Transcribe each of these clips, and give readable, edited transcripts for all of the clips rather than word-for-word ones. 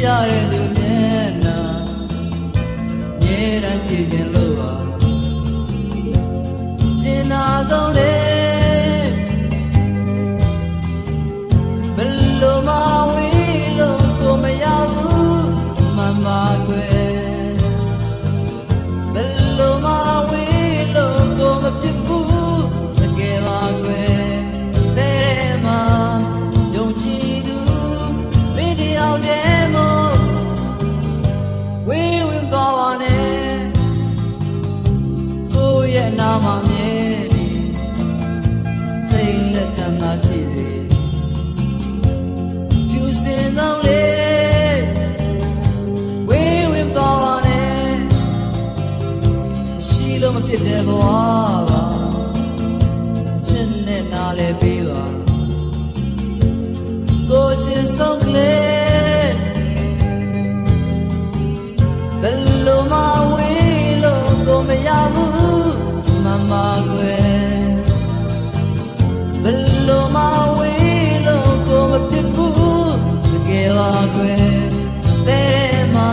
ရတဲ့သူမျက်နှာမြဲတမ်းကြည့်ခြင်းလို့ပါရှင်နာဆုံးလေဘယ်လိုမှဝေးလို့ကိုမရဘူးမမကွယ်ဘယ်လိုမှဝေးလို့ကိုမဖြစ်ဘူးတကယ်ပါကွယ်တဲ့မှာယုံကြည်သူမင်းတယောက်တည်းမို့ဝေးဝင်သွားပါနဲ့ကိုရဲ့နာမမြဲနေစိတ်လက်ချမ်းသာရှိစေဖြူစင်ဆုံးလေးဝေးဝင်သွားပါနဲ့ရှိလို့မဖြစ်တဲ့ဘဝပါချစ်နဲ့နားလဲပေးပါကိုချစ်ဆုံးကလေးဘယ်လိုမှဝေးလို့ကိုမရဘူးမမကွယ်ဘယ်လိုမှဝေးလို့ကိုမဖြစ်ဘူးတကယ်ပါကွယ်တဲ့မှာ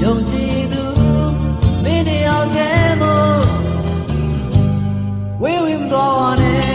ယုံကြည်သူမင်းတယောက်တည်းမို့ဝေးဝင်သွားပါနဲ့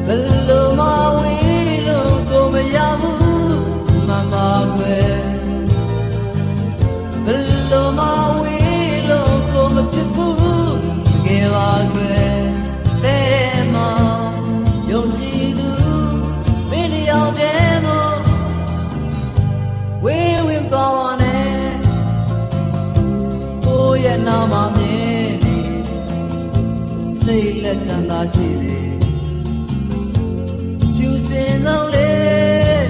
ဘယ်လိုမှဝေးလို့ကိုမရဘူးမမကွယ်ဘယ်လိုမှဝေးလို့ကိုမဖြစ်ဘူးတကယ်ပါကွယ်တဲ့မှာယုံကြည်သူမင်းတယောက်တည်းမို့ဝေးဝင်သွားပါနဲ့ကိုရဲ့နာမမြဲနေစိတ်လက်ချမ်းသာရှိစေဖြူစင်ဆုံးလေး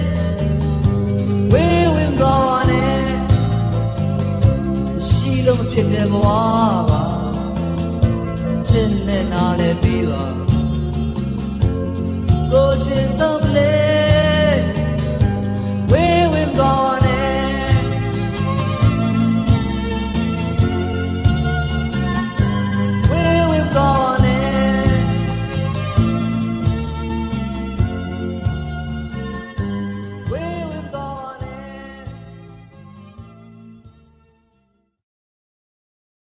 ဝေးဝင်သွားပါနဲ့ရှိလို့မဖြစ်တဲ့ဘဝပါချစ်နဲ့နားလဲပေးပါ